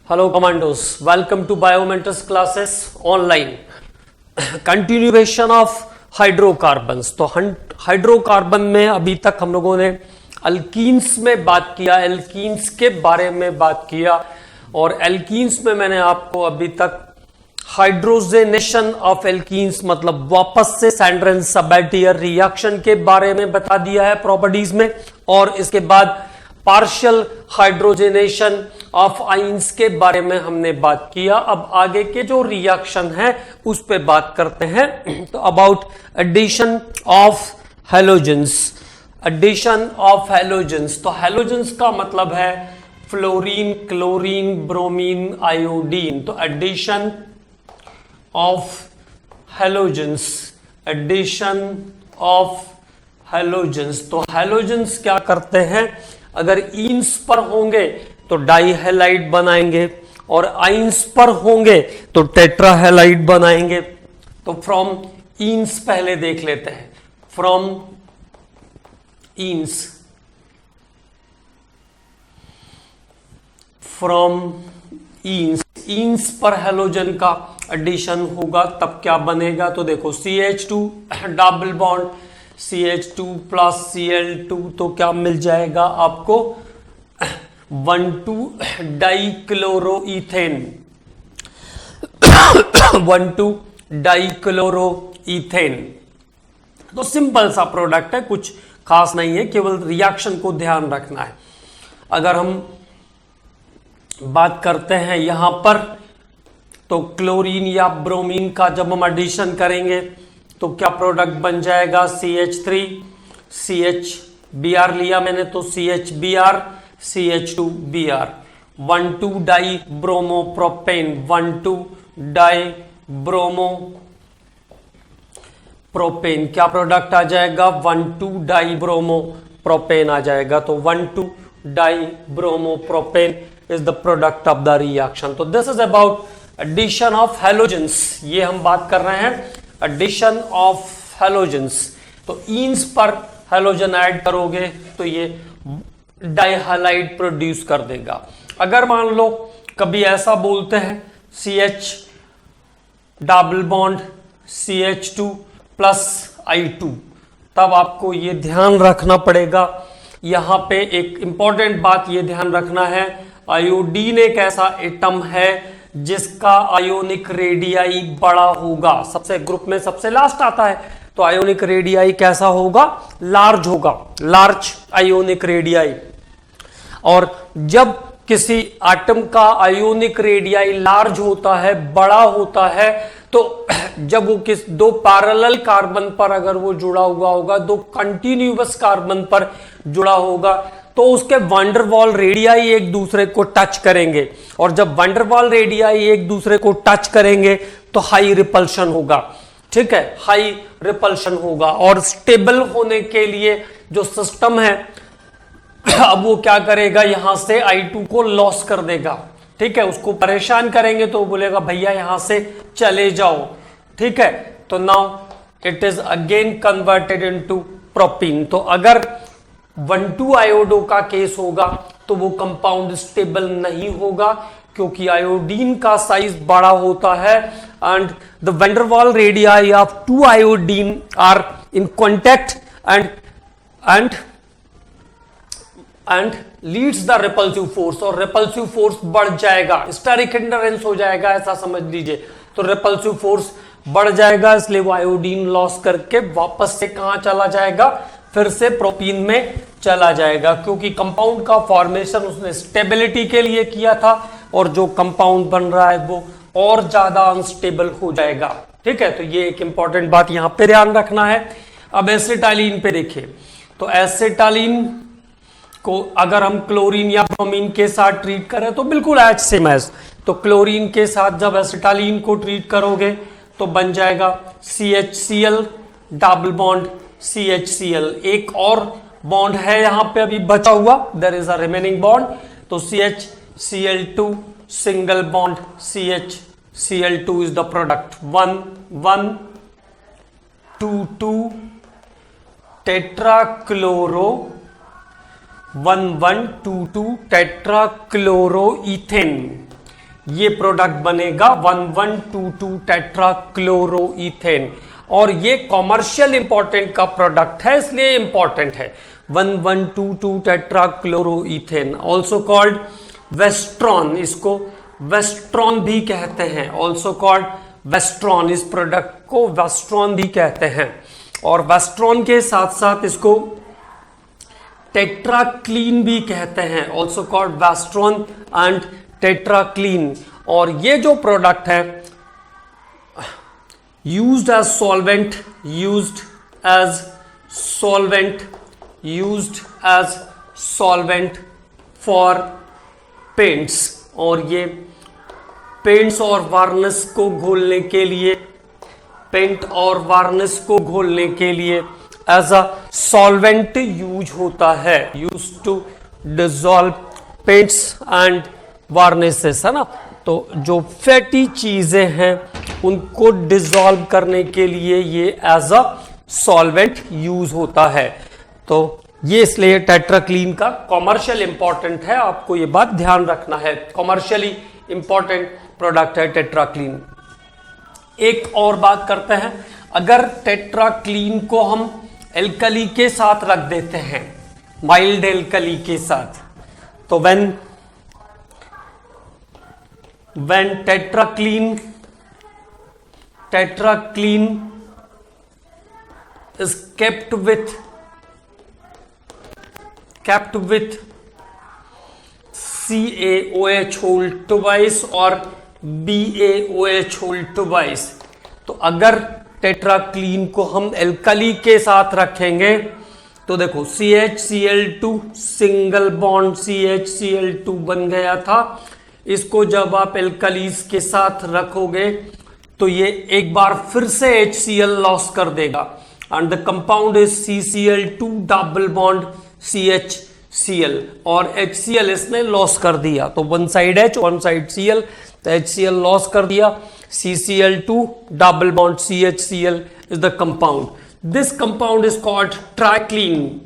Hello commandos, welcome to Biomentors classes online. Continuation of hydrocarbons. तो hydrocarbon में अभी तक हम लोगों ने अल्कीन्स में बात किया, एल्कीन्स के बारे में बात किया, और एल्कीन्स में मैंने आपको अभी तक हाइड्रोजनेशन ऑफ एल्कीन्स मतलब वापस से सैंड्रेन सबैटियर रिएक्शन के बारे में बता दिया है प्रॉपर्टीज में, और इसके बाद पार्शियल हाइड्रोजनेशन ऑफ आइंस के बारे में हमने बात किया। अब आगे के जो रिएक्शन है उस पे बात करते हैं। तो about addition of halogens, addition of halogens. तो हैलोजेंस का मतलब है फ्लोरीन, क्लोरीन, ब्रोमीन, आयोडीन। तो addition of halogens, addition of halogens. तो हैलोजेंस क्या करते हैं, अगर ईन्स पर होंगे तो डाइहैलाइड बनाएंगे, और आइंस पर होंगे तो टेट्राहैलाइड बनाएंगे। तो फ्रॉम ईन्स पहले देख लेते हैं। फ्रॉम ईन्स, फ्रॉम ईन्स, ईन्स पर हैलोजन का एडिशन होगा तब क्या बनेगा, तो देखो CH2 double bond CH2 plus Cl2, तो क्या मिल जाएगा आपको 1,2 डाइक्लोरोईथेन, 1,2 डाइक्लोरोईथेन। तो सिंपल सा प्रोडक्ट है, कुछ खास नहीं है, केवल रिएक्शन को ध्यान रखना है। अगर हम बात करते हैं यहां पर, तो क्लोरीन या ब्रोमीन का जब हम एडिशन करेंगे तो क्या प्रोडक्ट बन जाएगा, CH3 CHBr लिया मैंने, तो CHBr CH2Br, 1,2 dibromopropane, 1,2 dibromopropane. क्या प्रोडक्ट आ जाएगा, 1,2 डाई ब्रोमो प्रोपेन आ जाएगा। तो 1,2 dibromopropane is the product of the reaction. तो this is about addition of halogens. ये हम बात कर रहे हैं एडिशन ऑफ हैलोजेंस। तो ईन्स पर हैलोजन ऐड करोगे तो ये डाइहैलाइड प्रोड्यूस कर देगा। अगर मान लो कभी ऐसा बोलते हैं CH double bond CH2 plus I2, तब आपको ये ध्यान रखना पड़ेगा। यहां पे एक इंपॉर्टेंट बात ये ध्यान रखना है, आयोडीन एक ऐसा एटम है जिसका आयोनिक रेडियाई बड़ा होगा, सबसे ग्रुप में सबसे लास्ट आता है। तो आयोनिक रेडियाई कैसा होगा, लार्ज होगा, लार्ज आयोनिक रेडियाई। और जब किसी एटम का आयोनिक रेडियाई लार्ज होता है, बड़ा होता है, तो जब वो दो पैरेलल कार्बन पर अगर वो जुड़ा हुआ होगा, दो कंटिन्यूअस कार्बन पर जुड़ा होगा, तो उसके वंडरवॉल रेडियाई एक दूसरे को टच करेंगे, और जब वंडरवॉल रेडियाई एक दूसरे को टच करेंगे तो हाई रिपल्शन होगा। ठीक है, हाई रिपल्शन होगा। और स्टेबल होने के लिए जो सिस्टम है अब वो क्या करेगा, यहां से I2 को लॉस कर देगा। ठीक है, उसको परेशान करेंगे तो वो बोलेगा भैया यहां से चले जाओ। ठीक है, तो now it is again converted into propene. तो अगर 1,2 आयोडो का केस होगा तो वो कंपाउंड स्टेबल नहीं होगा, क्योंकि आयोडीन का साइज बड़ा होता है, and the van der Waals radii of 2 iodine are in contact and leads the repulsive force, और रिपल्सिव फोर्स बढ़ जाएगा, स्टेरिक हिंडरेंस हो जाएगा, ऐसा समझ लीजिए। तो रिपल्सिव फोर्स बढ़ जाएगा, इसलिए वो आयोडीन लॉस करके वापस से कहां चला जाएगा, फिर से प्रोपीन में चला जाएगा, क्योंकि कंपाउंड का फॉर्मेशन उसने स्टेबिलिटी के लिए किया था, और जो कंपाउंड बन रहा है वो और ज्यादा अनस्टेबल हो जाएगा। ठीक है, तो ये एक इंपॉर्टेंट बात यहां पे ध्यान रखना है। अब एसिटालीन पे देखिए, तो एसिटालीन को अगर हम क्लोरीन या ब्रोमीन के साथ ट्रीट करें तो बिल्कुल एज सेम एज। तो क्लोरीन के साथ जब एसिटालीन को ट्रीट करोगे तो बन जाएगा CHCl डबल बॉन्ड CHCl। एक और बॉन्ड है यहां पे अभी बचा हुआ, there is a remaining bond, तो CHCl2 single bond CHCl2 is the product. 1,1,2,2 tetrachloro 1,1,2,2 tetrachloroethane. ये प्रोडक्ट बनेगा 1122 टेट्राक्लोरोईथेन, और ये कॉमर्शियल इंपॉर्टेंट का प्रोडक्ट है, इसलिए इंपॉर्टेंट है। 1122 टेट्राक्लोरोईथेन ऑल्सो कॉल्ड वेस्ट्रॉन, इसको वेस्ट्रॉन भी कहते हैं, ऑल्सो कॉल्ड वेस्ट्रॉन, इस प्रोडक्ट को वेस्ट्रॉन भी कहते हैं। और वेस्ट्रॉन के साथ साथ इसको टेट्राक्लीन भी कहते हैं, ऑल्सो कॉल्ड वेस्ट्रॉन एंड टेट्राक्लीन। और ये जो प्रोडक्ट है used as solvent, used as solvent, used as solvent for paints, और ये पेंट्स और वार्निश को घोलने के लिए, पेंट और वार्निश को घोलने के लिए एज अ सॉल्वेंट यूज होता है, use to dissolve paints and varnishes, है ना। तो जो फैटी चीजें हैं उनको डिसॉल्व करने के लिए ये एज अ सॉल्वेंट यूज होता है। तो ये इसलिए टेट्राक्लीन का कॉमर्शियल इंपॉर्टेंट है, आपको ये बात ध्यान रखना है, कॉमर्शियली इंपॉर्टेंट प्रोडक्ट है टेट्राक्लीन। एक और बात करते हैं, अगर टेट्राक्लीन को हम एल्कली के साथ रख देते हैं, माइल्ड एल्कली के साथ, तो when tetracline is kept with CaOH whole twice और BaOH whole twice, तो अगर टेट्राक्लीन को हम एल्कली के साथ रखेंगे तो देखो CHCl2 सिंगल बॉन्ड CHCl2 बन गया था, इसको जब आप एल्कलीज के साथ रखोगे तो ये एक बार फिर से HCl लॉस कर देगा, and the compound is CCl2 double bond CHCl, और HCl इसने लॉस कर दिया, तो one side H one side Cl, तो HCl लॉस कर दिया, CCl2 double bond CHCl is the compound, this compound is called trichlene,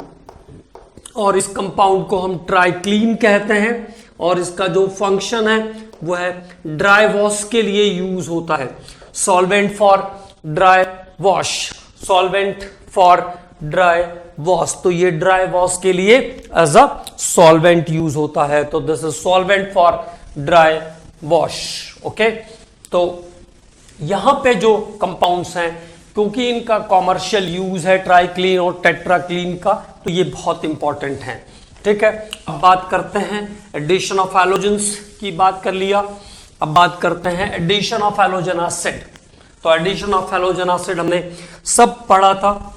और इस कंपाउंड को हम ट्राइक्लीन कहते हैं, और इसका जो फंक्शन है वो है ड्राई वॉश के लिए यूज होता है, solvent for dry wash, solvent for dry wash, तो ये ड्राई वॉश के लिए एज अ सॉल्वेंट यूज होता है, तो this is solvent for dry wash. Okay, तो यहां पे जो कंपाउंड्स हैं, क्योंकि इनका कॉमर्शियल यूज है ट्राइक्लीन और टेट्राक्लीन का, तो ये बहुत इंपॉर्टेंट है। ठीक है, अब बात करते हैं एडिशन ऑफ हैलोजेंस की, बात कर लिया, अब बात करते हैं एडिशन ऑफ हैलोजन एसिड। तो एडिशन ऑफ हैलोजन एसिड हमने सब पढ़ा था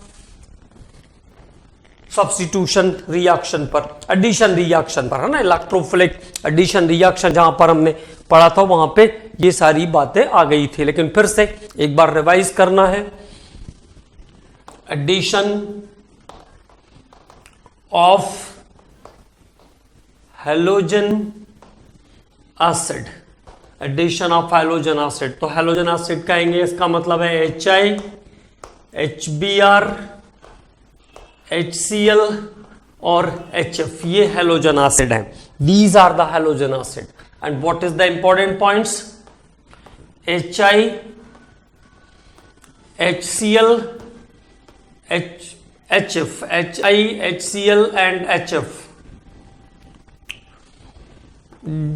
सब्स्टिट्यूशन रिएक्शन पर, एडिशन रिएक्शन पर, है ना, इलेक्ट्रोफिलिक एडिशन रिएक्शन जहां पर हमने पढ़ा था वहां पे ये सारी बातें आ गई थी, लेकिन फिर से एक बार रिवाइज करना है। Addition of halogen acid, addition of halogen acid, तो हैलोजन एसिड कहेंगे, इसका मतलब है HI, HBr, HCl और HF, ये हैलोजन एसिड है, these are the halogen acid. And what is the important points, HI, HCl, HF, HI, HCl and HF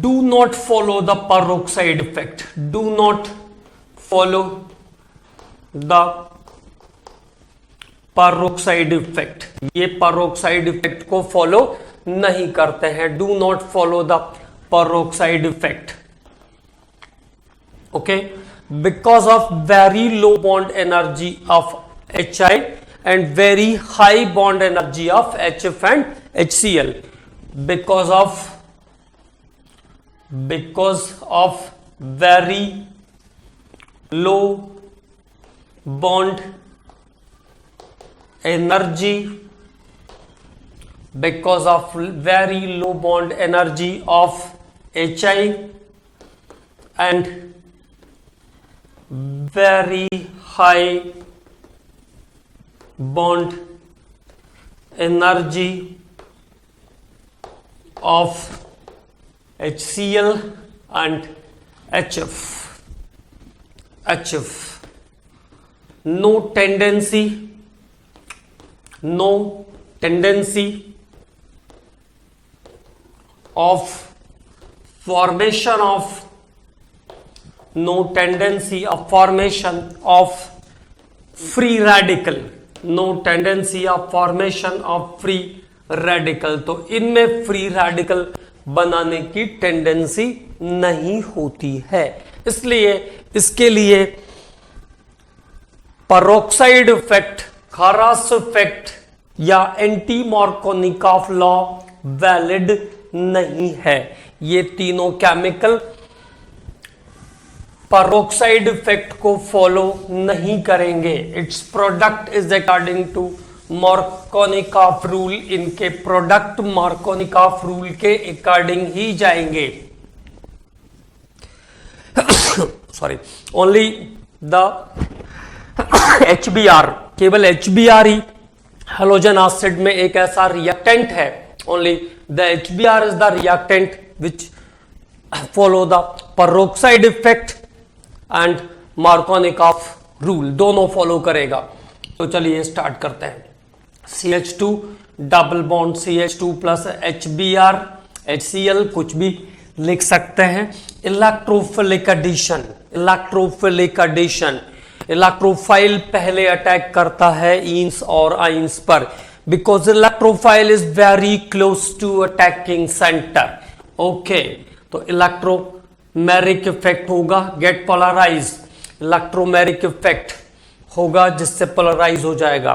do not follow the peroxide effect, do not follow the peroxide effect, ये peroxide effect को follow नहीं करते हैं, do not follow the peroxide effect, okay, because of very low bond energy of HI and very high bond energy of HF and HCl, because of very low bond energy, because of very low bond energy of HI and very high bond energy of HCl and HF, no tendency of formation of free radical, तो इनमें free radical बनाने की tendency नहीं होती है, इसलिए इसके लिए पेरोक्साइड इफेक्ट, खारास इफेक्ट या एंटी मार्कोनिकॉफ लॉ वैलिड नहीं है। ये तीनों केमिकल पेरोक्साइड इफेक्ट को फॉलो नहीं करेंगे। It's product is according to Markovnikov rule, इनके प्रोडक्ट मार्कोनिकॉफ रूल के अकॉर्डिंग ही जाएंगे। सॉरी, ओनली द HBr, केवल HBr ही हेलोजन एसिड में एक ऐसा रिएक्टेंट है, only the HBr is the reactant which follow the peroxide effect and Markovnikov rule, दोनों फॉलो करेगा। तो चलिए स्टार्ट करते हैं। CH2 double bond CH2 plus HBr HCl, कुछ भी लिख सकते हैं। इलेक्ट्रोफिलिक एडिशन, इलेक्ट्रोफाइल पहले अटैक करता है ईन्स और आइंस पर, because electrophile is very close to attacking centre. Okay, तो इलेक्ट्रोमेरिक इफेक्ट होगा, गेट पोलराइज, इलेक्ट्रोमेरिक इफेक्ट होगा जिससे पोलराइज हो जाएगा।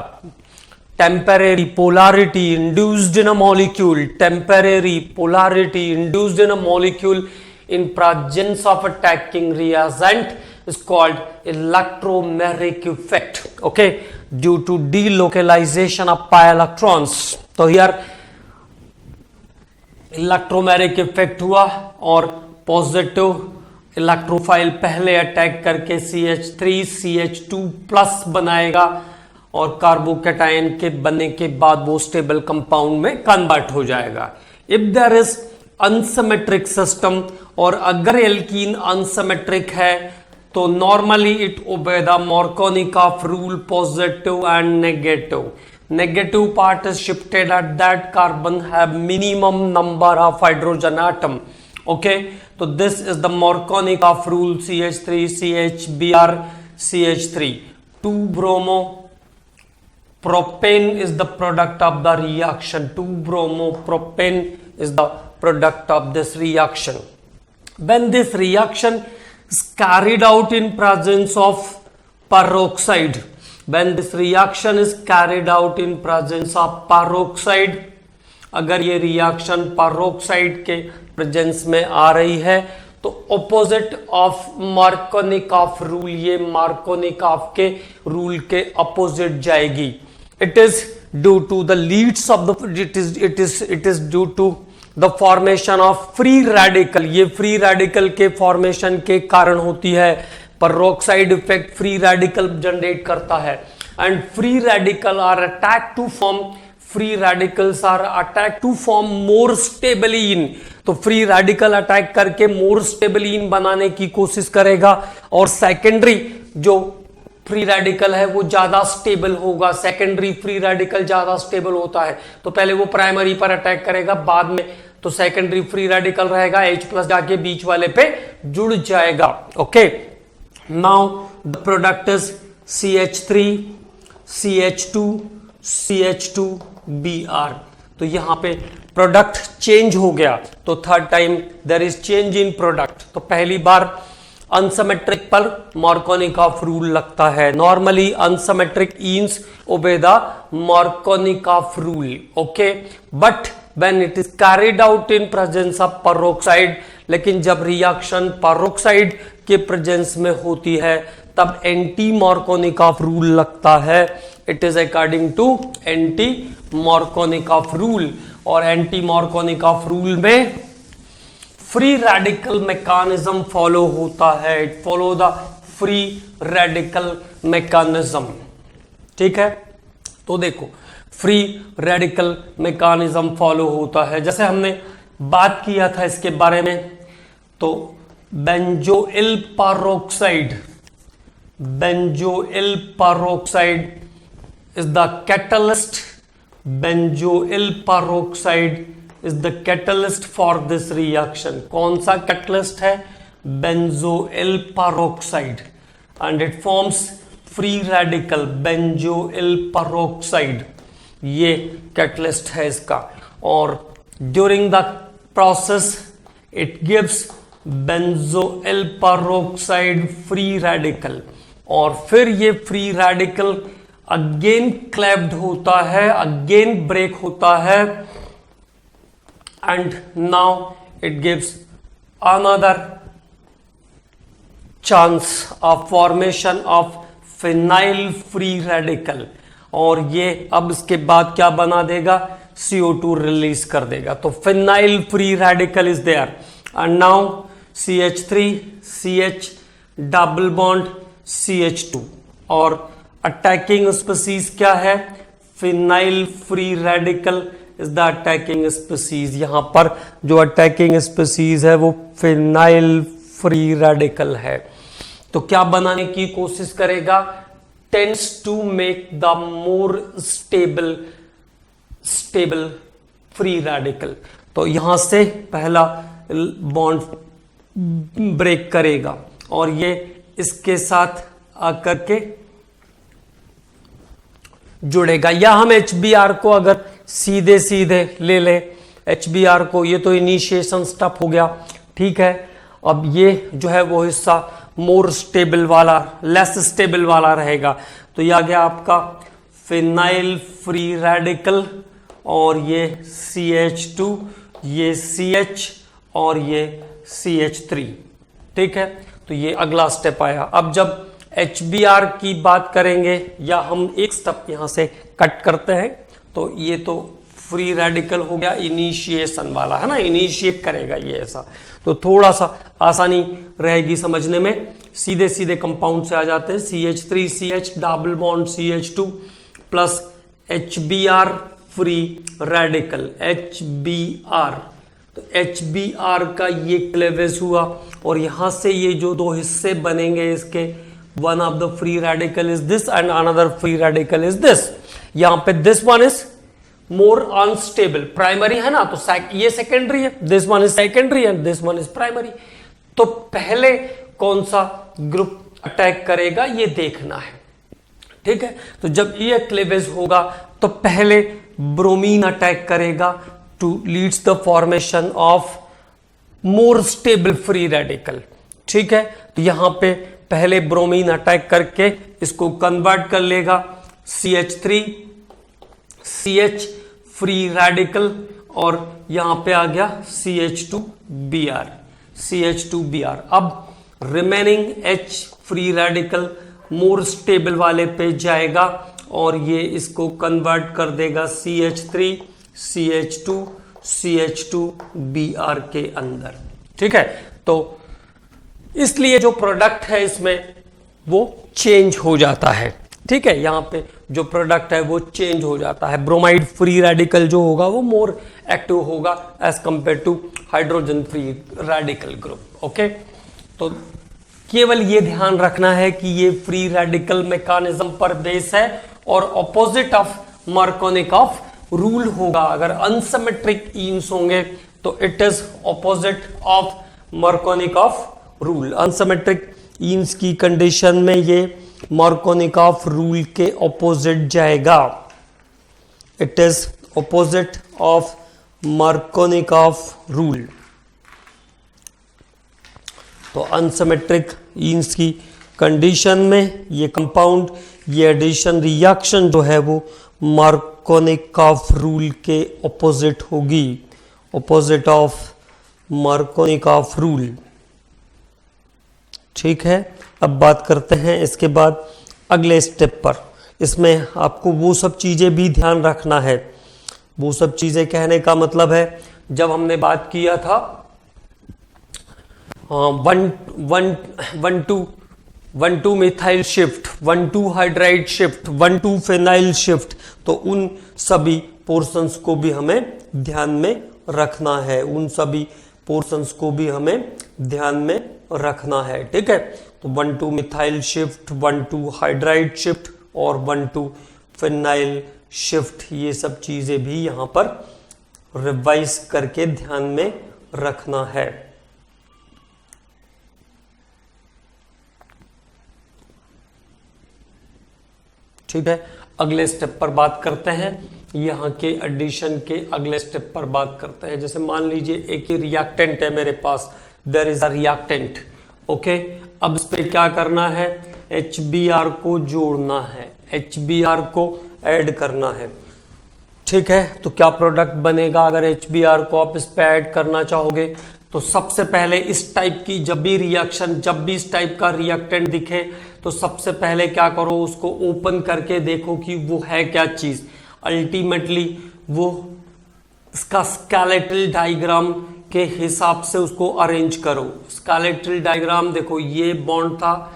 Temporary polarity induced in a molecule, temporary polarity induced in a molecule in presence of attacking reagent is called electromeric effect, okay, due to delocalization of pi electrons। तो here electromeric effect हुआ और positive electrophile पहले attack करके CH3 CH2 plus बनाएगा और carbocation के बनने के बाद वो स्टेबल कंपाउंड में कन्वर्ट हो जाएगा। If there is unsymmetric system, और अगर एल्कीन अनसिमेट्रिक है तो normally it obey the Markovnikov rule, positive and negative part is shifted at that carbon have minimum number of hydrogen atom. Okay, तो this is the Markovnikov rule, CH3 CHBr CH3। 2-bromo propane is the product of the reaction, 2-bromo propane is the product of this reaction. When this reaction is carried out in presence of peroxide, अगर ये reaction peroxide के presence में आ रही है तो opposite of Markovnikov rule, ये Markovnikov के rule के अपोजिट जाएगी। It is due to the leads of the it is due to the formation of free radical, ये फ्री रेडिकल के फॉर्मेशन के कारण होती है। Peroxide effect free radical generate करता है and free radical are attack to form more stable in, तो free radical attack करके मोर स्टेबलिन बनाने की कोशिश करेगा और सेकेंडरी जो फ्री रेडिकल है वो ज्यादा स्टेबल होगा। सेकेंडरी फ्री रेडिकल ज्यादा स्टेबल होता है, तो पहले वो प्राइमरी पर अटैक करेगा, बाद में तो सेकेंडरी फ्री रेडिकल रहेगा H+ जाके बीच वाले पे जुड़ जाएगा। Okay, now the product is CH3 CH2 CH2Br, तो यहां पे प्रोडक्ट चेंज हो गया, तो third time there is change in product. तो पहली बार अनसिमेट्रिक पर मार्कोनिकॉफ रूल लगता है। Normally unsymmetric enes obey the Markovnikov rule, okay, but when it is carried out in presence of peroxide, लेकिन जब रिएक्शन पेरोक्साइड के प्रेजेंस में होती है तब एंटी मार्कोनिकॉफ रूल लगता है। It is according to anti Markovnikov rule, और एंटी मार्कोनिकॉफ रूल में फ्री रेडिकल मैकेनिज्म फॉलो होता है। It follow the free radical mechanism, ठीक है। तो देखो फ्री रेडिकल मैकेनिज्म फॉलो होता है, जैसे हमने बात किया था इसके बारे में, तो benzoyl peroxide, benzoyl peroxide is the catalyst, benzoyl peroxide is the catalyst for this reaction. कौन सा catalyst है? benzoyl peroxide, and it forms free radical benzoyl peroxide. ये catalyst है इसका, और during the process it gives benzoyl peroxide free radical, और फिर ये free radical अगेन क्लैप्ड होता है, अगेन ब्रेक होता है, and now it gives another chance of formation of phenyl free radical, और ये अब इसके बाद क्या बना देगा? CO2 रिलीज कर देगा। तो phenyl free radical is there, and now CH3 CH double bond CH2, और अटैकिंग स्पीसीज क्या है? Phenyl free radical is the attacking species. यहां पर जो अटैकिंग स्पीसीज है वो फिनाइल फ्री रेडिकल है। तो क्या बनाने की कोशिश करेगा? Tends to make the more stable free radical. तो यहां से पहला बॉन्ड ब्रेक करेगा, और ये इसके साथ आकर के जुड़ेगा। या हम HBr को अगर सीधे सीधे ले ले HBr को, ये तो इनिशिएशन स्टेप हो गया, ठीक है। अब ये जो है वो हिस्सा मोर स्टेबल वाला, लेस स्टेबल वाला रहेगा। तो ये आ गया आपका फिनाइल फ्री रेडिकल, और ये CH2, ये CH और ये CH3, ठीक है। तो ये अगला स्टेप आया। अब जब HBr की बात करेंगे, या हम एक स्टेप यहां से कट करते हैं, तो ये तो फ्री रेडिकल हो गया इनिशिएशन वाला, है ना, इनिशिएट करेगा ये ऐसा, तो थोड़ा सा आसानी रहेगी समझने में। सीधे सीधे कंपाउंड से आ जाते हैं। CH3 CH double bond CH2 plus HBr free radical HBr। तो HBr का ये क्लेवेज हुआ, और यहां से ये जो दो हिस्से बनेंगे इसके, one of the free radical is this and another free radical is this. यहां पे this one is more unstable, primary है ना, तो ये सेकेंडरी है, this one is secondary and this one is primary. तो पहले कौन सा ग्रुप अटैक करेगा ये देखना है, ठीक है। तो जब ये क्लेवेज होगा तो पहले ब्रोमीन अटैक करेगा to leads the formation of more stable free radical, ठीक है। तो यहां पे पहले ब्रोमीन अटैक करके इसको कन्वर्ट कर लेगा CH3 CH फ्री रेडिकल, और यहां पे आ गया CH2Br CH2Br। अब remaining H free radical more stable वाले पे जाएगा, और ये इसको कन्वर्ट कर देगा CH3 CH2 CH2Br के अंदर, ठीक है। तो इसलिए जो प्रोडक्ट है इसमें वो चेंज हो जाता है, ठीक है। यहां पे जो प्रोडक्ट है वो चेंज हो जाता है। ब्रोमाइड फ्री रेडिकल जो होगा वो मोर एक्टिव होगा as compare to hydrogen free radical group, okay. तो केवल ये ध्यान रखना है कि ये फ्री रेडिकल मैकेनिज्म पर बेस है, और ऑपोजिट ऑफ मार्कोनिकॉफ रूल होगा। अगर अनसिमेट्रिक ईन्स होंगे तो it is opposite of Markovnikov rule. Unsymmetric enes की कंडीशन में ये मार्कोनिकॉफ रूल के ऑपोजिट जाएगा, it is opposite of Markovnikov rule. तो अनसिमेट्रिक ईन्स की कंडीशन में ये कंपाउंड, ये एडिशन रिएक्शन जो है वो मार्कोनिकॉफ रूल के ऑपोजिट होगी, ऑपोजिट ऑफ मार्कोनिकॉफ रूल, ठीक है। अब बात करते हैं इसके बाद अगले स्टेप पर। इसमें आपको वो सब चीजें भी ध्यान रखना है। वो सब चीजें कहने का मतलब है, जब हमने बात किया था 1,2 methyl shift, 1,2 hydride shift, 1,2 phenyl shift, तो उन सभी पोर्शंस को भी हमें ध्यान में रखना है, उन सभी पोर्शंस को भी हमें ध्यान में रखना है, ठीक है। तो 1,2 मिथाइल शिफ्ट, 1,2 हाइड्राइड शिफ्ट और 1,2 फिनाइल शिफ्ट, ये सब चीजें भी यहां पर रिवाइज करके ध्यान में रखना है। ठीक है, अगले स्टेप पर बात करते हैं। यहाँ के एडिशन के अगले स्टेप पर बात करते हैं। जैसे मान लीजिए एक ही रिएक्टेंट है मेरे पास, there is a reactant, okay. अब इस पे क्या करना है, HBr को जोड़ना है, HBr को ऐड करना है, ठीक है। तो क्या प्रोडक्ट बनेगा अगर HBr को आप इस पे ऐड करना चाहोगे? तो सबसे पहले इस टाइप की जब भी रिएक्शन, जब भी इस टाइप का रिएक्टेंट दिखे तो सबसे पहले क्या करो, उसको ओपन करके देखो कि वो है क्या चीज। अल्टीमेटली वो इसका स्केलेटल डायग्राम के हिसाब से उसको अरेंज करो। स्केलेटल डायग्राम देखो, ये बॉन्ड था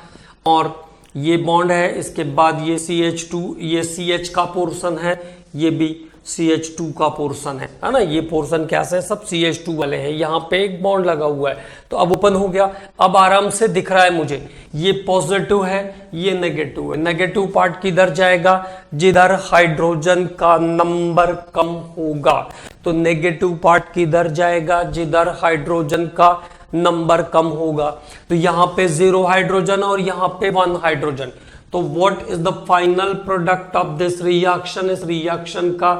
और ये बॉन्ड है, इसके बाद ये CH2, ये CH का पोर्शन है, ये भी CH2 का पोर्शन है ना। ये पोर्शन कैसे है, सब CH2 वाले हैं। यहाँ पे एक बॉन्ड लगा हुआ है, तो अब ओपन हो गया। अब आराम से दिख रहा है मुझे, ये पॉजिटिव है, ये नेगेटिव है। नेगेटिव पार्ट किधर जाएगा, जिधर हाइड्रोजन का नंबर कम होगा। तो नेगेटिव पार्ट किधर जाएगा, जिधर हाइड्रोजन का नंबर कम होगा। तो यहाँ पे 0 हाइड्रोजन और यहाँ पे 1 हाइड्रोजन। तो what is the final product of this reaction? इस रिएक्शन का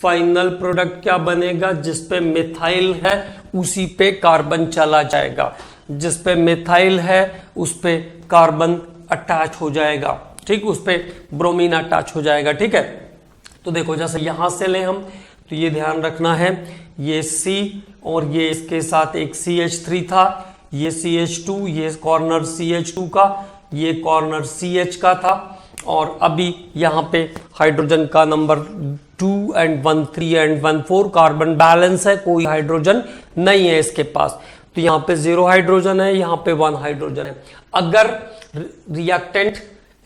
फाइनल प्रोडक्ट क्या बनेगा? जिस पे मिथाइल है उसी पे कार्बन चला जाएगा, जिस पे मिथाइल है उस पे कार्बन अटैच हो जाएगा, ठीक, उस पे ब्रोमीन अटैच हो जाएगा, ठीक है। तो देखो जैसे यहां से ले हम, तो ये ध्यान रखना है, ये C और ये इसके साथ एक CH3 था, ये CH2, ये कॉर्नर CH2 का, ये कॉर्नर CH का था। और अभी यहाँ पे हाइड्रोजन का number 2 and 1 3 and 1 4 carbon balance है, कोई हाइड्रोजन नहीं है इसके पास। तो यहाँ पे 0 हाइड्रोजन है, यहाँ पे 1 हाइड्रोजन है। अगर reactant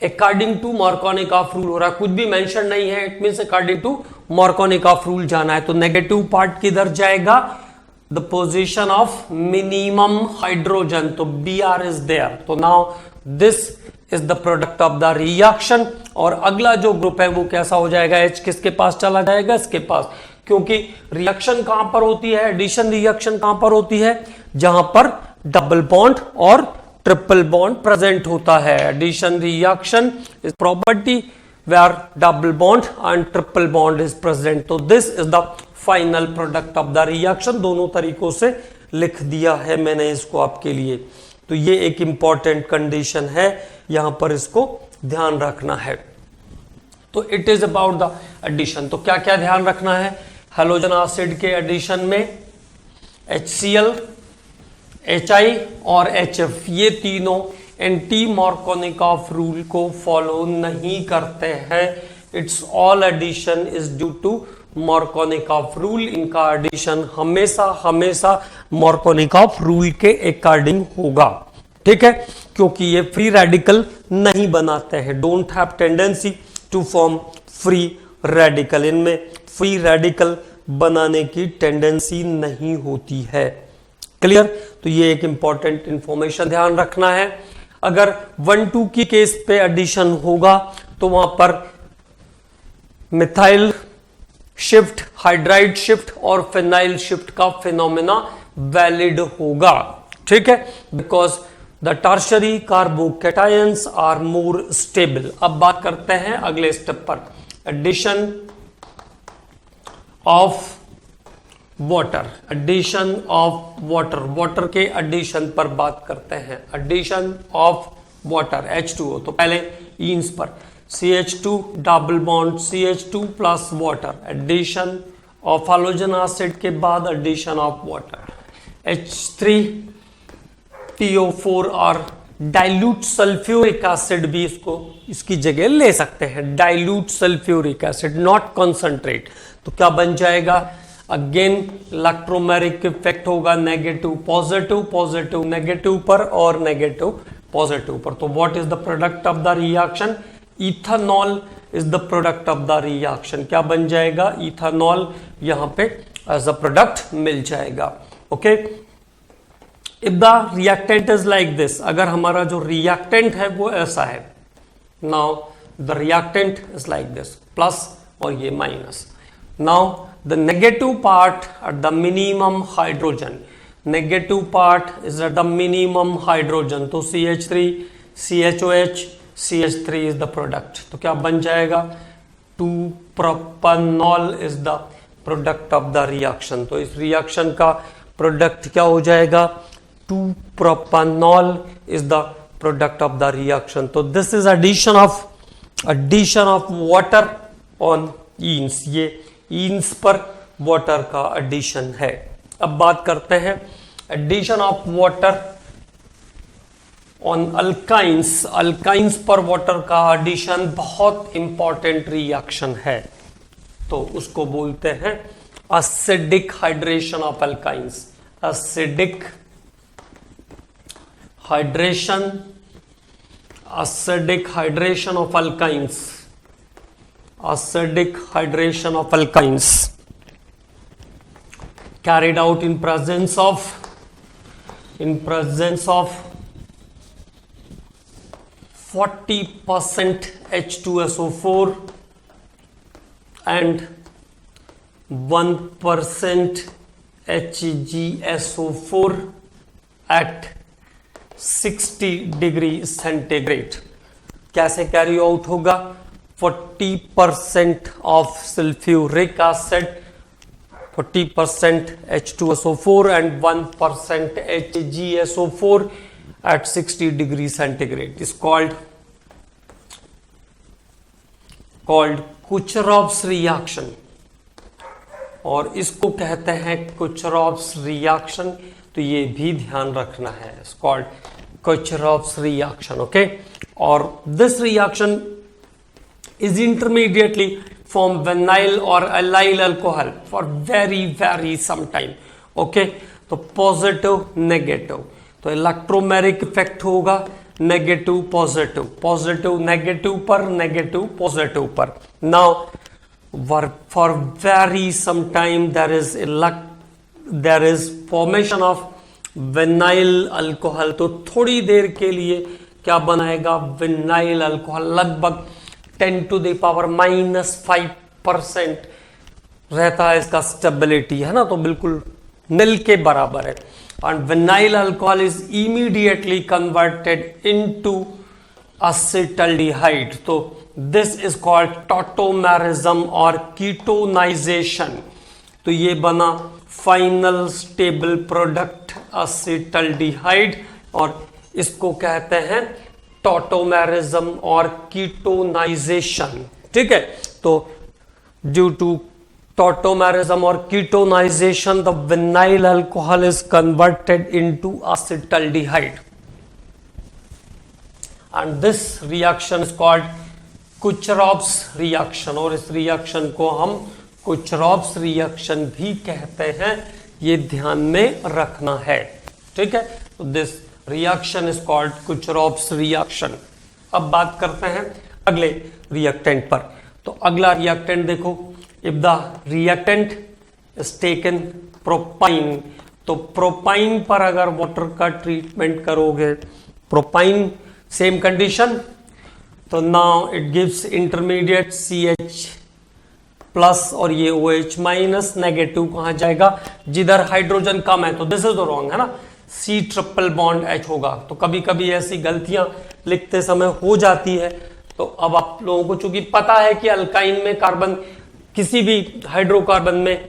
according to Markovnikov rule हो रहा है, कुछ भी मेंशन नहीं है, it means according to Markovnikov rule जाना है। तो नेगेटिव पार्ट किधर जाएगा, the position of minimum hydrogen, तो Br इज देयर। तो now this is the product of the reaction. और अगला जो ग्रुप है वो कैसा हो जाएगा, H किसके पास चला जाएगा, इसके पास, क्योंकि रिएक्शन कहां पर होती है, एडिशन रिएक्शन कहां पर होती है, जहां पर डबल बॉन्ड और ट्रिपल बॉन्ड प्रेजेंट होता है। Addition reaction is property where double bond and triple bond is present. तो this is the final product of the reaction. दोनों तरीकों से लिख दिया है मैंने इसको आपके लिए। तो ये एक इंपॉर्टेंट कंडीशन है, यहां पर इसको ध्यान रखना है। तो it is about the addition. तो क्या क्या ध्यान रखना है, हेलोजन एसिड के एडिशन में HCl, HI और HF, ये तीनों एंटी मार्कोनिकॉफ रूल को फॉलो नहीं करते हैं। It's all addition is due to Markovnikov rule. इनका एडिशन हमेशा हमेशा मार्कोनिकॉफ रूल के अकॉर्डिंग होगा, ठीक है, क्योंकि ये फ्री रेडिकल नहीं बनाते हैं, don't have tendency to form free radical. इनमें फ्री रेडिकल बनाने की टेंडेंसी नहीं होती है। क्लियर? तो ये एक इंपॉर्टेंट इंफॉर्मेशन ध्यान रखना है। अगर 1,2 की केस पे एडिशन होगा तो वहां पर मिथाइल शिफ्ट, हाइड्राइड शिफ्ट और फिनाइल शिफ्ट का फिनोमेना वैलिड होगा, ठीक है, because the tertiary carbocations are more stable. अब बात करते हैं अगले स्टेप पर, addition of water. Addition of water, water के एडिशन पर बात करते हैं। एडिशन ऑफ वाटर H2O, तो पहले ईन्स पर CH2 double bond CH2 plus water, addition of halogen acid के बाद एडिशन ऑफ वाटर, H3PO4 और डाइल्यूट सल्फ्यूरिक एसिड भी इसको इसकी जगह ले सकते हैं, dilute sulphuric acid, not concentrate. तो क्या बन जाएगा, अगेन इलेक्ट्रोमेरिक इफेक्ट होगा, नेगेटिव पॉजिटिव, पॉजिटिव नेगेटिव पर और नेगेटिव पॉजिटिव पर। तो what is the product of the reaction, ethanol is the product of the reaction. क्या बन जाएगा, इथेनॉल यहां पे एज अ प्रोडक्ट मिल जाएगा। Okay, if the reactant is like this, अगर हमारा जो रिएक्टेंट है वो ऐसा है, now the reactant is like this, plus और ये minus. Now the negative part at the minimum hydrogen, negative part is at the minimum hydrogen, तो CH3 CHOH CH3 is the product. तो क्या बन जाएगा, 2-propanol is the product of the reaction. तो इस reaction का प्रोडक्ट क्या हो जाएगा, 2-propanol is the product of the reaction. तो this is addition of water on enes, ये ईन्स पर वाटर का एडिशन है. अब बात करते हैं addition of water on alkynes. Alkynes पर वाटर का एडिशन बहुत इंपॉर्टेंट रिएक्शन है, तो उसको बोलते हैं acidic hydration of alkynes. Acidic hydration of alkynes, acidic hydration of alkynes carried out in presence of 40% H2SO4 and 1% HgSO4 at 60 degree centigrade. कैसे carry out होगा, 40% of sulfuric acid, 40% H2SO4 and 1% HgSO4 at 60 degree centigrade is called Kucherov's reaction. और इसको कहते हैं Kucherov's reaction, तो ये भी ध्यान रखना है. It's called Kucherov's reaction. Okay, और this reaction is intermediately form vinyl or allyl alcohol for very some time. Okay, तो पॉजिटिव नेगेटिव, तो इलेक्ट्रोमेरिक इफेक्ट होगा नेगेटिव पॉजिटिव, पॉजिटिव नेगेटिव पर, नेगेटिव पॉजिटिव पर. Now for very some time there is formation of vinyl alcohol. तो थोड़ी देर के लिए क्या बनाएगा, विनाइल अल्कोहल. लगभग 10⁻⁻5% रहता है इसका स्टेबिलिटी, है ना, तो बिल्कुल नील के बराबर है. And vinyl alcohol is immediately converted into acetaldehyde. तो दिस इज कॉल्ड टॉटोमेरिज्म और कीटोनाइजेशन. तो ये बना फाइनल स्टेबल प्रोडक्ट एसिटाल्डिहाइड, और इसको कहते हैं टॉटोमेरिज्म और कीटोनाइजेशन. ठीक है, तो ड्यू टू टॉटोमेरिज्म और ketonization the vinyl alcohol is converted into acetaldehyde and this reaction is called Kucherov's reaction. और इस रिएक्शन को हम कुचरॉफ्स रिएक्शन भी कहते हैं, ये ध्यान में रखना है. ठीक है, तो this reaction is called Kucherov's reaction. अब बात करते हैं अगले रिएक्टेंट पर. तो अगला रिएक्टेंट देखो, if the reactant is taken propyne, तो प्रोपाइन पर अगर वाटर का ट्रीटमेंट करोगे, प्रोपाइन सेम कंडीशन, तो now it gives intermediate CH plus और ये OH माइनस. नेगेटिव कहां जाएगा, जिधर हाइड्रोजन कम है, तो दिस इज द रॉन्ग, है ना, C ट्रिपल बॉन्ड H होगा. तो कभी कभी ऐसी गलतियां लिखते समय हो जाती है. तो अब आप लोगों को चूंकि पता है कि अल्काइन में कार्बन, किसी भी हाइड्रोकार्बन में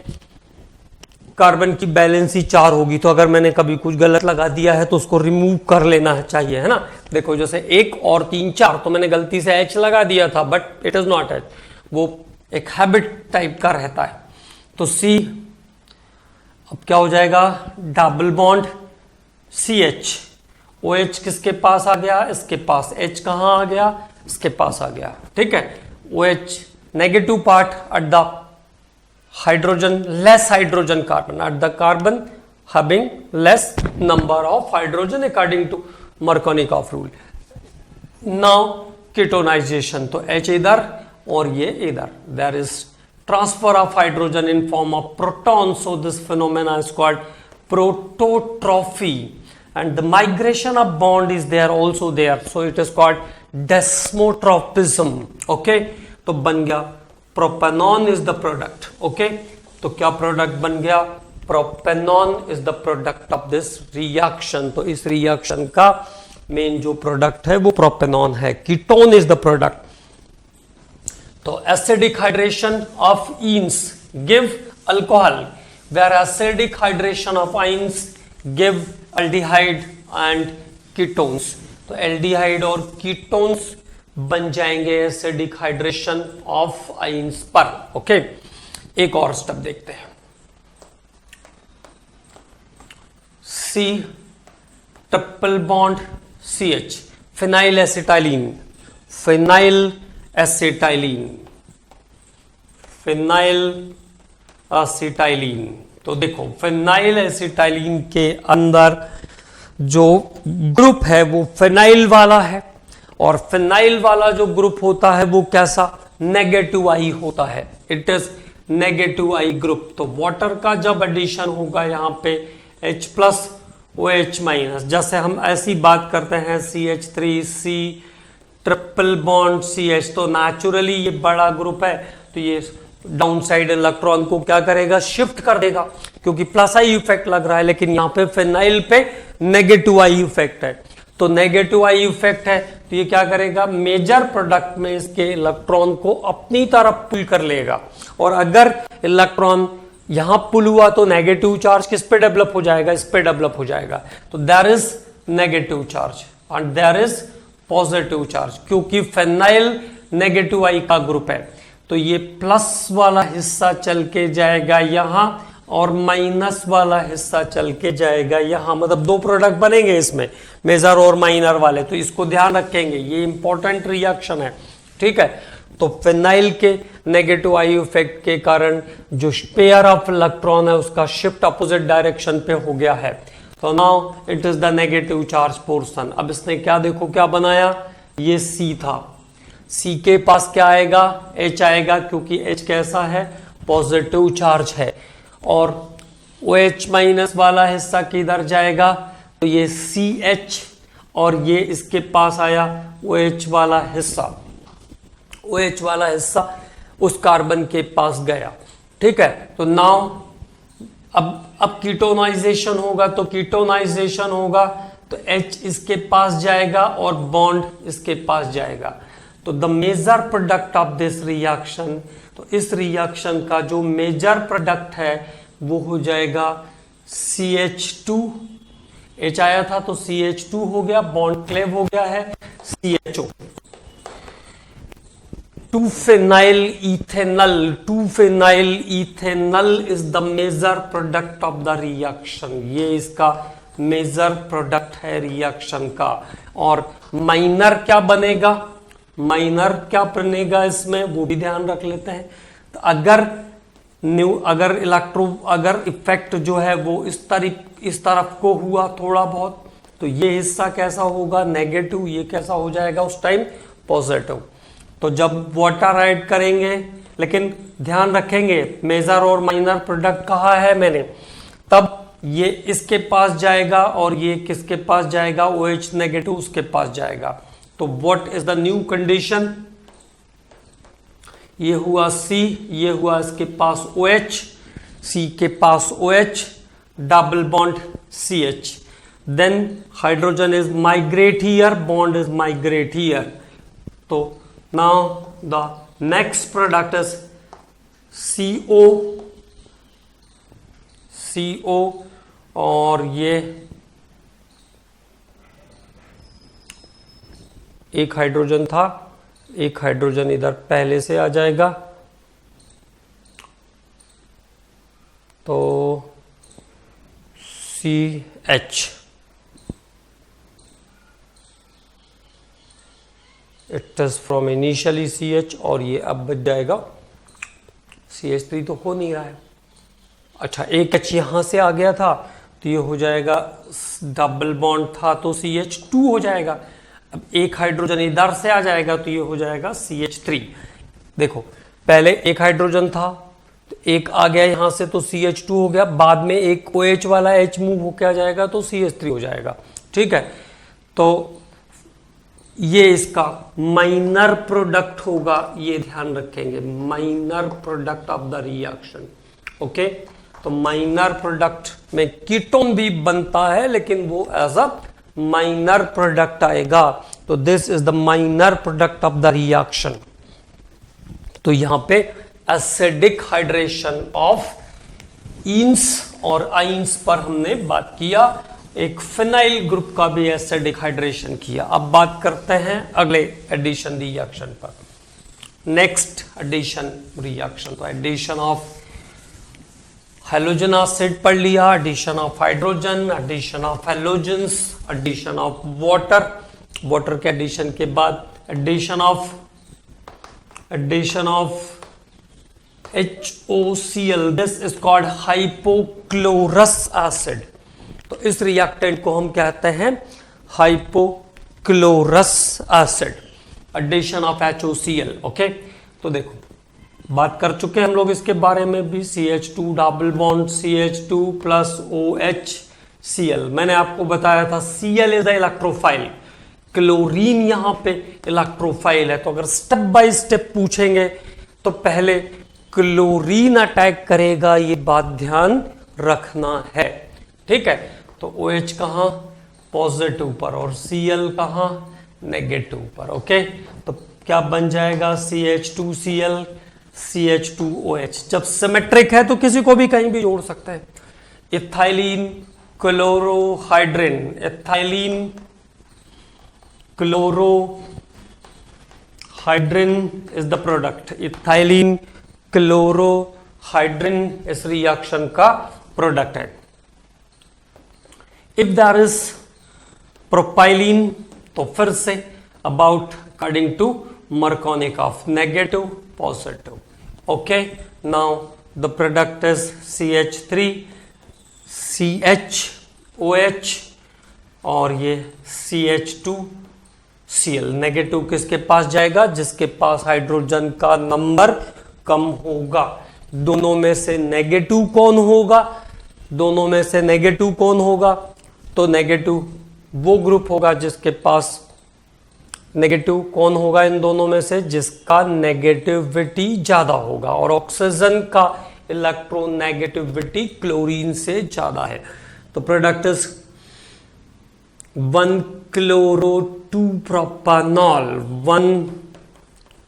कार्बन की बैलेंस ही 4 होगी, तो अगर मैंने कभी कुछ गलत लगा दिया है तो उसको रिमूव कर लेना चाहिए, है ना. देखो जैसे 1 और 3 4, तो मैंने गलती से H लगा दिया था, but it is not H, वो एक हैबिट टाइप का रहता है. तो C अब क्या हो जाएगा, डबल बॉन्ड CH, OH किसके पास आ गया, इसके पास. H कहां आ गया, इसके पास आ गया. ठीक है, OH negative part at the hydrogen, less hydrogen carbon, at the carbon having less number of hydrogen according to Markovnikov rule. Now ketonization, तो H इधर और ये इधर, there is transfer of hydrogen in form of proton. So this phenomena is called prototropy. and the migration of bond is there also there, so it is called desmotropism. okay, तो बन गया propanone is the product. Okay, तो क्या product बन गया? Propanone is the product of this reaction. तो इस reaction का मेन जो प्रोडक्ट है वो प्रोपेनॉन है. Ketone is the product. तो acidic hydration of enes give alcohol, where acidic hydration of ynes give aldehyde and ketones. तो एल्डिहाइड और कीटोन्स बन जाएंगे एसिडिक हाइड्रेशन ऑफ आइंस पर. ओके, एक और स्टेप देखते हैं. C triple bond CH, phenyl acetylene, phenyl acetylene, phenyl acetylene. तो देखो फिनाइल एसिटाइलिन के अंदर जो ग्रुप है वो फिनाइल वाला है, और फिनाइल वाला जो ग्रुप होता है वो कैसा? नेगेटिव आई होता है. It is negative I group. तो वाटर का जब एडिशन होगा यहां पे H प्लस OH माइनस, जैसे हम ऐसी बात करते हैं CH3C ट्रिपल बॉन्ड CH, तो नेचुरली ये बड़ा ग्रुप है तो ये डाउन साइड इलेक्ट्रॉन को क्या करेगा? शिफ्ट कर देगा, क्योंकि प्लस आई इफेक्ट लग रहा है. लेकिन यहाँ पे फिनाइल पे नेगेटिव आई इफेक्ट है. तो नेगेटिव आई इफेक्ट है तो ये क्या करेगा? मेजर प्रोडक्ट में इसके इलेक्ट्रॉन को अपनी तरफ पुल कर लेगा. और अगर इलेक्ट्रॉन यहां पुल हुआ तो नेगेटिव चार्ज किस पे डेवलप हो जाएगा? इस पे डेवलप हो जाएगा. तो there is negative charge and there is positive charge, क्योंकि फिनाइल नेगेटिव आई का ग्रुप है. तो ये प्लस वाला हिस्सा चल के जाएगा यहां और माइनस वाला हिस्सा चल के जाएगा यहां. मतलब दो प्रोडक्ट बनेंगे इसमें, मेजर और माइनर वाले. तो इसको ध्यान रखेंगे, ये इंपॉर्टेंट रिएक्शन है. ठीक है, तो फिनाइल के नेगेटिव आई इफेक्ट के कारण जो पेयर ऑफ इलेक्ट्रॉन है उसका शिफ्ट अपोजिट डायरेक्शन पे हो गया है. तो now it is the negative charge portion. अब इसने क्या, देखो क्या बनाया? ये C था, C के पास क्या आएगा? H आएगा, क्योंकि H कैसा है? पॉजिटिव चार्ज है. और OH माइनस वाला हिस्सा किधर जाएगा? तो ये CH, और ये इसके पास आया OH वाला हिस्सा. OH वाला हिस्सा उस कार्बन के पास गया. ठीक है, तो नाउ अब कीटोनाइजेशन होगा. तो कीटोनाइजेशन होगा तो H इसके पास जाएगा और बॉन्ड इसके पास जाएगा. तो the major product of this reaction, तो इस रिएक्शन का जो मेजर प्रोडक्ट है वो हो जाएगा CH2. H आया था तो CH2 हो गया, बॉन्ड क्लेव हो गया है CHO. 2-phenyl ethanol, 2-phenyl ethanol is the major product of the reaction. ये इसका मेजर प्रोडक्ट है रिएक्शन का. और माइनर क्या बनेगा? माइनर क्या बनेगा इसमें वो भी ध्यान रख लेते हैं. तो अगर इफेक्ट जो है वो इस तरफ को हुआ थोड़ा बहुत, तो ये हिस्सा कैसा होगा? नेगेटिव. ये कैसा हो जाएगा उस टाइम? पॉजिटिव. तो जब वाटर ऐड करेंगे, लेकिन ध्यान रखेंगे मेजर और माइनर प्रोडक्ट कहा है मैंने, तब ये इसके पास जाएगा और ये किसके पास जाएगा? OH नेगेटिव उसके पास जाएगा. तो what is the new condition? ये हुआ C, ये हुआ इसके पास OH, C के पास OH, double bond CH. Then hydrogen is migrate here, bond is migrate here. तो now the next product is CO, और ये एक हाइड्रोजन था, एक हाइड्रोजन इधर पहले से आ जाएगा. तो CH, it is from initially CH, और ये अब बच जाएगा CH3. तो हो नहीं रहा है. अच्छा, एक H यहां से आ गया था तो ये हो जाएगा, डबल बॉन्ड था तो CH2 हो जाएगा. अब एक हाइड्रोजन इधर से आ जाएगा तो ये हो जाएगा CH3. देखो पहले एक हाइड्रोजन था, तो एक आ गया यहां से तो CH2 हो गया, बाद में एक OH वाला H मूव होकर आ जाएगा तो CH3 हो जाएगा। ठीक है, तो ये इसका माइनर प्रोडक्ट होगा, ये ध्यान रखेंगे, minor product of the reaction. Okay, तो माइनर प्रोडक्ट में कीटोन भी बनता है लेकिन वो एज अ माइनर प्रोडक्ट आएगा। तो this is the minor product of the reaction. तो यहां पे एसिडिक हाइड्रेशन ऑफ इन्स और आइंस पर हमने बात किया, एक फिनाइल ग्रुप का भी एसिडिक हाइड्रेशन किया। अब बात करते हैं अगले एडिशन रिएक्शन पर। नेक्स्ट एडिशन रिएक्शन, तो एडिशन ऑफ हेलोजन एसिड पढ़ लिया, addition of hydrogen, addition of halogens, addition of water, water के एडिशन के बाद addition of HOCl, this is called hypochlorous acid. तो इस रिएक्टेंट को हम कहते हैं hypochlorous acid, addition of HOCl। Okay, तो देखो बात कर चुके हैं हम लोग इसके बारे में भी, CH2 double bond CH2 plus OHCl। मैंने आपको बताया था Cl is the electrophile, chlorine यहां पे इलेक्ट्रोफाइल है। तो अगर स्टेप बाय स्टेप पूछेंगे तो पहले क्लोरीन अटैक करेगा, ये बात ध्यान रखना है। ठीक है, तो OH कहां पॉजिटिव पर और Cl कहां नेगेटिव पर। ओके, तो क्या बन जाएगा CH2Cl CH2OH। जब सिमेट्रिक है तो किसी को भी कहीं भी जोड़ सकते हैं। Ethylene chlorohydrin, ethylene chlorohydrin is the product, ethylene chlorohydrin इस रिएक्शन का प्रोडक्ट है। इफ देयर इज प्रोपाइलिन, तो फिर से about according to Markovnikov, negative, positive. Okay, now the product is CH3 CHOH और ये CH2Cl। नेगेटिव किसके पास जाएगा? जिसके पास हाइड्रोजन का नंबर कम होगा। दोनों में से नेगेटिव कौन होगा? दोनों में से नेगेटिव कौन होगा? तो नेगेटिव वो ग्रुप होगा जिसके पास, नेगेटिव कौन होगा इन दोनों में से? जिसका नेगेटिविटी ज्यादा होगा, और ऑक्सीजन का इलेक्ट्रोनेगेटिविटी क्लोरीन से ज्यादा है। तो product is 1 chloro 2 propanol, 1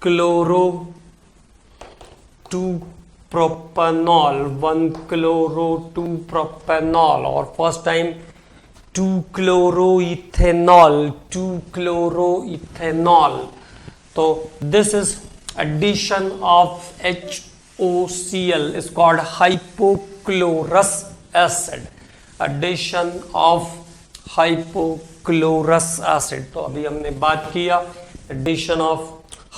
chloro 2 propanol, 1 chloro 2 propanol, और फर्स्ट टाइम 2 क्लोरोइथेनॉल, 2 क्लोरोइथेनॉल। तो this is addition of HOCl is called hypochlorous acid, addition of hypochlorous acid। तो अभी हमने बात किया एडिशन ऑफ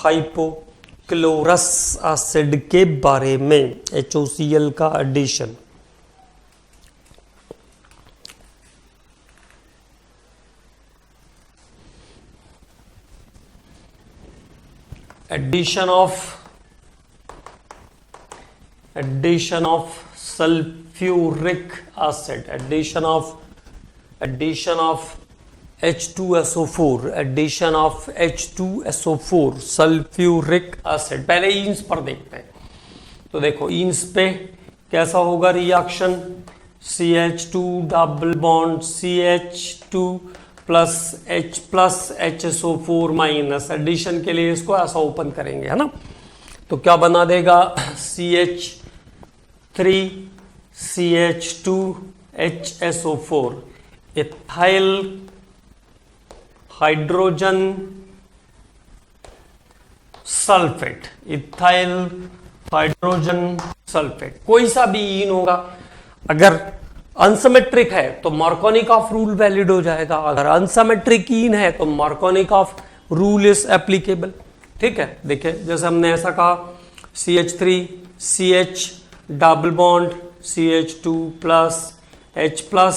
hypochlorous acid के बारे में, HOCl का addition. addition of sulfuric acid, addition of H2SO4, addition of H2SO4 sulfuric acid। पहले ईंस पर देखते हैं। तो देखो ईंस पे कैसा होगा reaction? CH2 double bond CH2 plus HSO4 minus. Addition के लिए इसको ऐसा ओपन करेंगे, है ना? तो क्या बना देगा? CH3 CH2 HSO4, ethyl hydrogen sulphate, ethyl hydrogen sulphate. कोई सा भी ईन होगा, अगर अनसिमेट्रिक है तो मार्कोनिकॉफ रूल वैलिड हो जाएगा, अगर अनसिमेट्रिक ईन है तो मार्कोनिकॉफ रूल इज एप्लीकेबल। ठीक है, देखिए जैसे हमने ऐसा कहा CH3 CH double bond CH2 plus H plus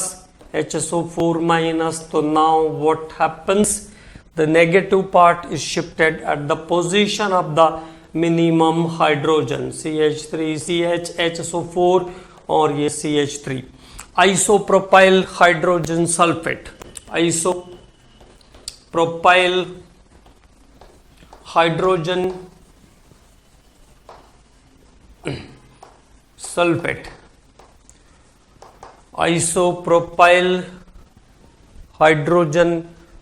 HSO4 minus. तो now what happens? The negative part is shifted at the position of the minimum hydrogen CH3 CH HSO4 और ये CH3 isopropyl hydrogen sulphate isopropyl hydrogen sulphate isopropyl hydrogen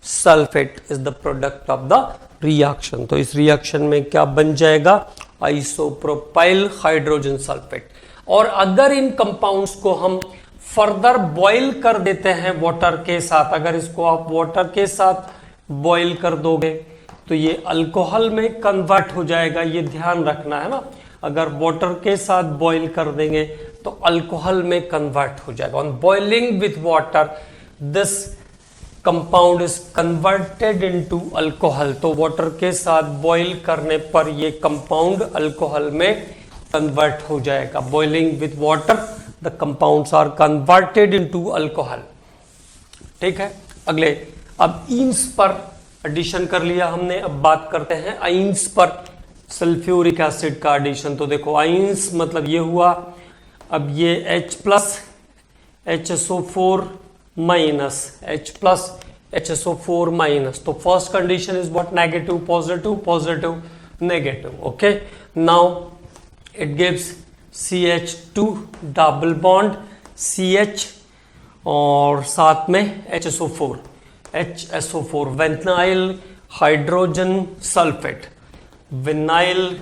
sulphate is the product of the reaction. तो इस reaction में क्या बन जाएगा? Isopropyl hydrogen sulphate. और अगर इन कंपाउंड्स को हम फर्दर बॉईल कर देते हैं वाटर के साथ, अगर इसको आप वाटर के साथ बॉईल कर दोगे तो ये अल्कोहल में कन्वर्ट हो जाएगा। ये ध्यान रखना है ना, अगर वाटर के साथ बॉईल कर देंगे तो अल्कोहल में कन्वर्ट हो जाएगा। On boiling with water this compound is converted into alcohol. तो वाटर के साथ बॉईल करने पर ये कंपाउंड अल्कोहल में कन्वर्ट हो जाएगा। Boiling with water the compounds are converted into alcohol. ठीक है, अगले अब ईन्स पर एडिशन कर लिया हमने, अब बात करते हैं आइंस पर सल्फ्यूरिक एसिड का एडिशन। तो देखो आइंस मतलब ये हुआ, अब ये H plus HSO4 minus H plus HSO4 minus. तो first condition is what? Negative positive positive negative. Okay, now it gives CH2 double bond CH और साथ में HSO4 vinyl hydrogen sulphate, vinyl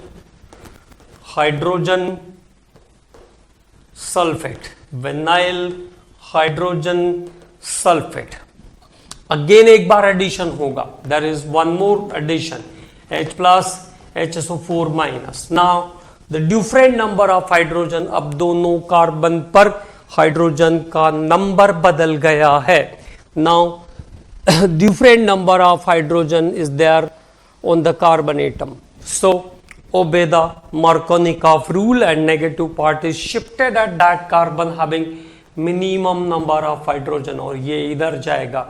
hydrogen sulphate, vinyl hydrogen sulphate. Again एक बार addition होगा, there is one more addition H plus HSO4 minus. Now the different number of hydrogen, अब दोनों carbon पर hydrogen का नंबर बदल गया है। Now different number of hydrogen is there on the carbon atom, so obey the Markovnikov rule and negative part is shifted at that carbon having minimum number of hydrogen और ये इधर जाएगा।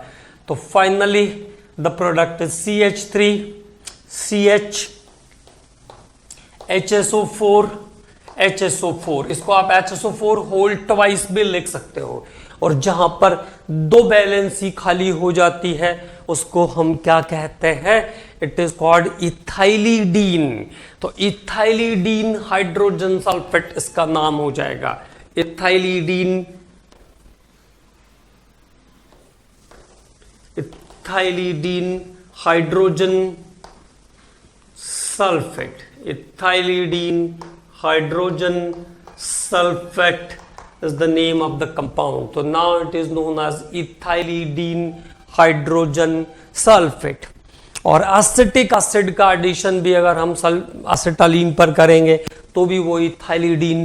तो finally the product is CH3 CH HSO4 HSO4। इसको आप HSO4 whole twice भी लिख सकते हो, और जहां पर दो वैलेंसी खाली हो जाती है उसको हम क्या कहते हैं? It is called ethylidene. तो इथाइलिडीन हाइड्रोजन सल्फेट इसका नाम हो जाएगा, ethylidene, ethylidene hydrogen sulphate, ethylidene hydrogen sulphate is the name of the compound. So now it is known as ethylidene hydrogen sulfate। और एसिटिक एसिड का addition भी अगर हम एसिटालीन पर करेंगे तो भी वो इथाइलिडीन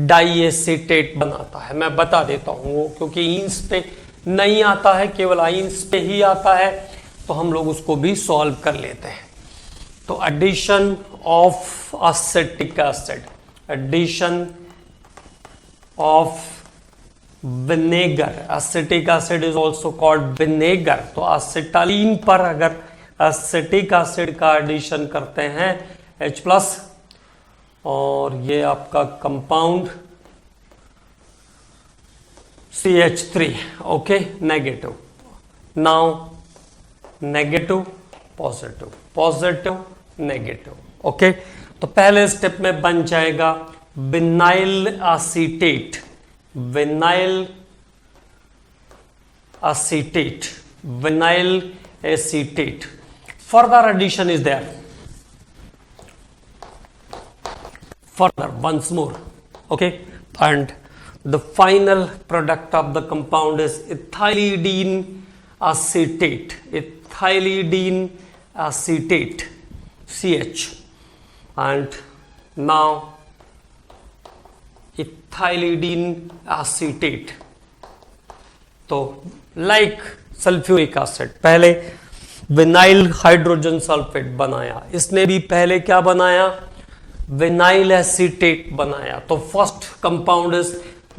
डाइएसिटेट बनाता है। मैं बता देता हूँ वो, क्योंकि ईन्स पे नहीं आता है, केवल आइंस पे ही आता है, तो हम लोग उसको भी सॉल्व कर लेते हैं। तो addition of acetic acid, addition of vinegar, acetic acid is also called vinegar। तो acetylene पर अगर acetic acid का एडिशन करते हैं H प्लस और ये आपका compound CH3, okay, negative. Now negative positive positive negative. Okay, तो पहले स्टेप में बन जाएगा vinyl acetate, vinyl acetate, vinyl acetate. Further addition is there, further once more, okay, and the final product of the compound is ethylidene acetate, ethylidene acetate CH, and now ethylidene acetate. तो like sulphuric acid, पहले vinyl hydrogen sulphate बनाया, इसने भी पहले क्या बनाया? Vinyl acetate बनाया। तो first compound is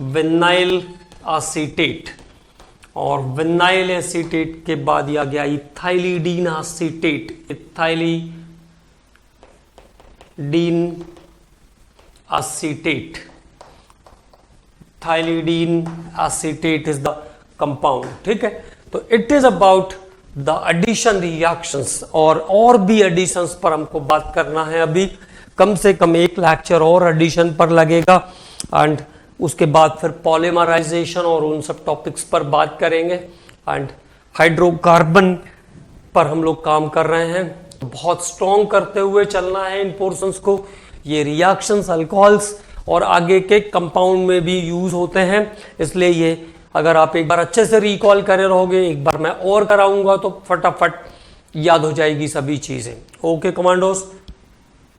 vinyl acetate, और विनाइल एसीटेट के बाद आ गया ethylidene acetate, ethylidene thylidene acetate, thylidene acetate is the compound, ठीक है। तो it is about the addition reactions, और भी एडिशंस पर हमको बात करना है। अभी कम से कम एक लेक्चर और एडिशन पर लगेगा, एंड उसके बाद फिर पॉलीमराइजेशन और उन सब टॉपिक्स पर बात करेंगे। एंड हाइड्रोकार्बन पर हम लोग काम कर रहे हैं, तो बहुत स्ट्रॉन्ग करते हुए चलना है इन पोर्शंस को। ये रिएक्शंस अल्कोहल्स और आगे के कंपाउंड में भी यूज होते हैं, इसलिए ये अगर आप एक बार अच्छे से रिकॉल करे रहोगे, एक बार मैं और कराऊंगा तो फटाफट याद हो जाएगी सभी चीजें। Okay commandos,